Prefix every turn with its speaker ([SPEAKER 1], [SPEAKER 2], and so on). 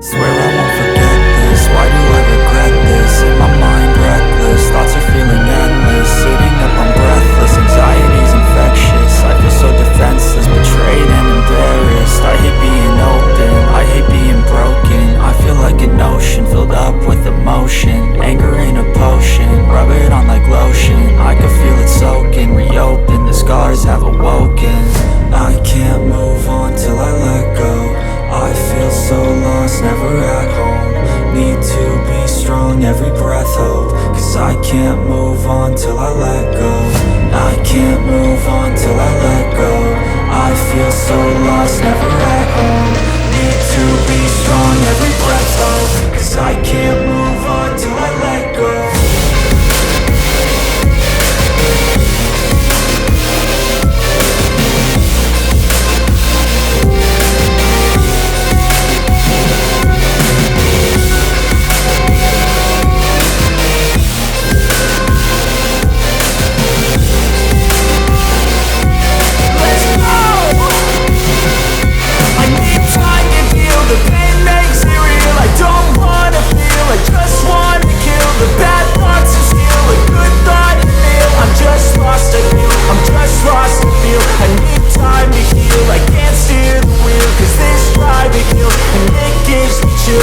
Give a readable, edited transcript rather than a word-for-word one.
[SPEAKER 1] Swear I won't forget this, why do I regret this? In my mind reckless, thoughts are feeling endless. Sitting up, I'm breathless, anxiety's infectious. I feel so defenseless, betrayed and embarrassed. I hate being open, I hate being broken. I feel like an ocean, filled up with emotion. Anger in a potion, rub it on like lotion. I can feel it soaking, reopen, the scars have awoken. I can't move on till I let go. I feel so lost, never at home. Need to be strong, every breath hope. Cause I can't move on till I let go. I can't move on till I let go. I feel so lost, never